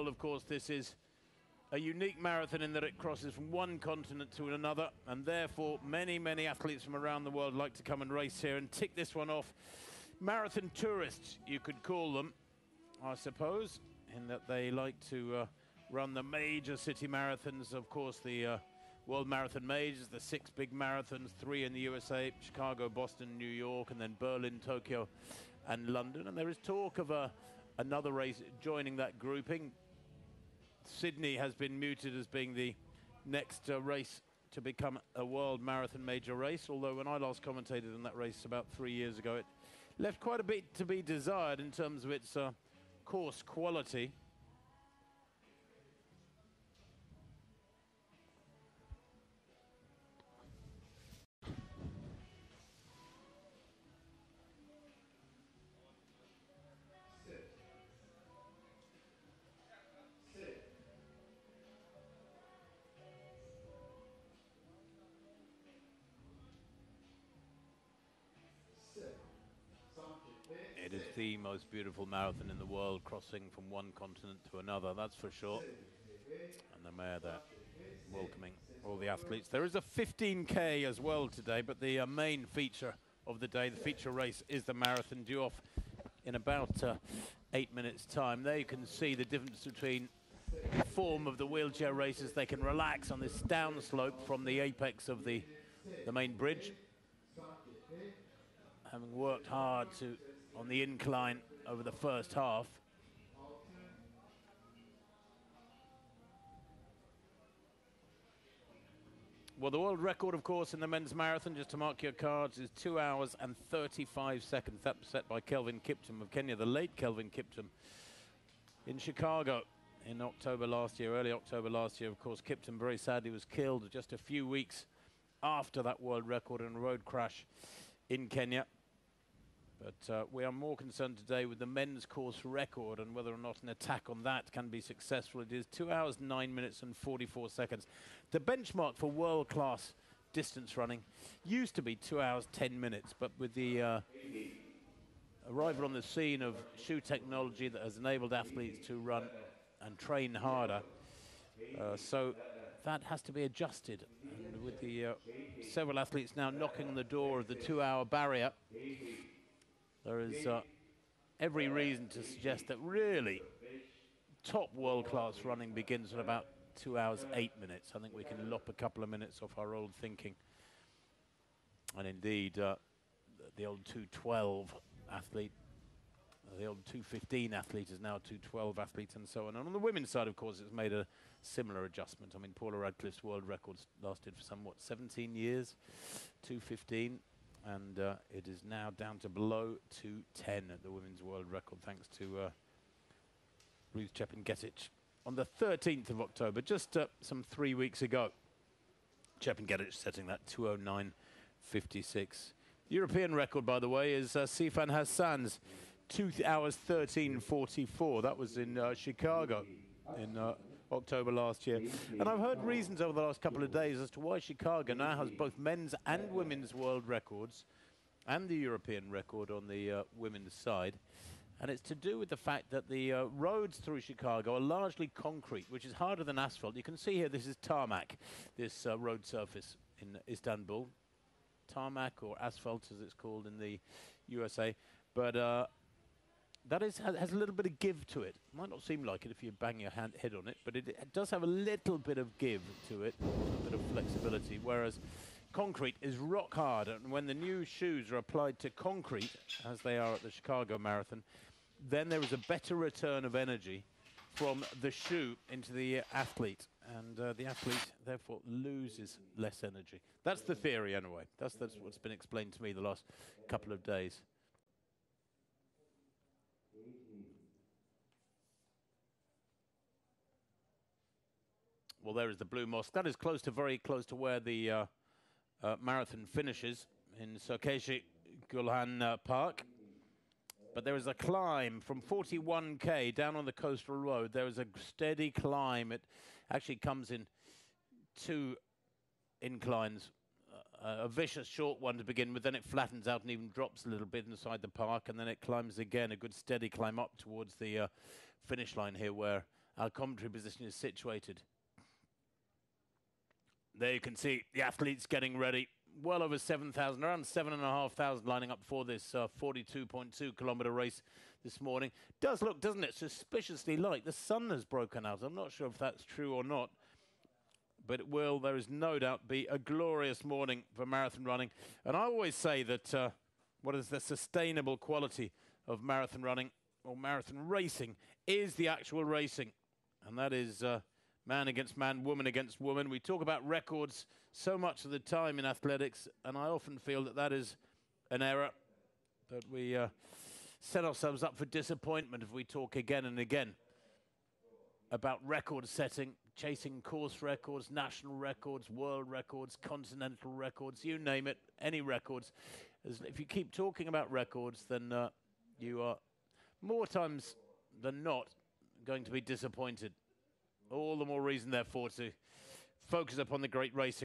Well, of course, this is a unique marathon in that it crosses from one continent to another, and therefore many, many athletes from around the world like to come and race here and tick this one off. Marathon tourists, you could call them, I suppose, in that they like to run the major city marathons. Of course, the World Marathon Majors, the 6 big marathons, 3 in the USA, Chicago, Boston, New York, and then Berlin, Tokyo, and London. And there is talk of another race joining that grouping. Sydney has been mooted as being the next race to become a World Marathon Major race, although when I last commentated on that race about 3 years ago, it left quite a bit to be desired in terms of its course quality. It is the most beautiful marathon in the world, crossing from one continent to another, that's for sure. And the mayor there welcoming all the athletes. There is a 15K as well today, but the main feature of the day, the feature race, is the marathon, due off in about 8 minutes' time. There you can see the difference between the form of the wheelchair races. They can relax on this down slope from the apex of the main bridge, having worked hard on the incline over the first half. Well, the world record, of course, in the men's marathon, just to mark your cards, is 2 hours and 35 seconds. That was set by Kelvin Kiptum of Kenya, the late Kelvin Kiptum, in Chicago in October last year, early October last year. Of course, Kiptum very sadly was killed just a few weeks after that world record in a road crash in Kenya. But we are more concerned today with the men's course record and whether or not an attack on that can be successful. It is 2 hours, 9 minutes and 44 seconds. The benchmark for world-class distance running used to be 2 hours, 10 minutes, but with the arrival on the scene of shoe technology that has enabled athletes to run and train harder, so that has to be adjusted. And with the several athletes now knocking on the door of the 2 hour barrier, there is every reason to suggest that really top world-class running begins at about 2 hours, 8 minutes. I think we can lop a couple of minutes off our old thinking. And indeed, the old 2:12 athlete, the old 2:15 athlete is now a 2:12 athlete, and so on. And on the women's side, of course, it's made a similar adjustment. I mean, Paula Radcliffe's world records lasted for somewhat 17 years, 2:15. And it is now down to below 2:10 at the women's world record, thanks to Ruth Chepngetich. On the 13th of October, just some 3 weeks ago, Chepngetich setting that 2:09.56. The European record, by the way, is Sifan Hassan's 2 hours 13:44. That was in Chicago in October last year. And I've heard reasons over the last couple of days as to why Chicago now has both men's and women's world records and the European record on the women's side. And it's to do with the fact that the roads through Chicago are largely concrete, which is harder than asphalt. You can see here this is tarmac, this road surface in Istanbul. Tarmac, or asphalt as it's called in the USA. But that has a little bit of give to it. Might not seem like it if you bang your head on it, but it does have a little bit of give to it, a bit of flexibility, whereas concrete is rock hard. And when the new shoes are applied to concrete, as they are at the Chicago Marathon, then there is a better return of energy from the shoe into the athlete. And the athlete, therefore, loses less energy. That's the theory, anyway. That's what's been explained to me the last couple of days. Well, there is the Blue Mosque. That is very close to where the marathon finishes in Sarkeshi Gulhan Park. But there is a climb from 41K down on the coastal road. There is a steady climb. It actually comes in 2 inclines. A vicious short one to begin with, then it flattens out and even drops a little bit inside the park, and then it climbs again, a good steady climb up towards the finish line here, where our commentary position is situated. There you can see the athletes getting ready. Well over 7,000, around 7,500 lining up for this 42.2 kilometre race this morning. Does look, doesn't it, suspiciously light. The sun has broken out. I'm not sure if that's true or not, but it will, there is no doubt, be a glorious morning for marathon running. And I always say that what is the sustainable quality of marathon running or marathon racing is the actual racing. And that is man against man, woman against woman. We talk about records so much of the time in athletics, and I often feel that that is an error, that we set ourselves up for disappointment if we talk again and again about record setting, chasing course records, national records, world records, continental records, you name it, any records. If you keep talking about records, then you are more times than not going to be disappointed. All the more reason, therefore, to focus upon the great racing.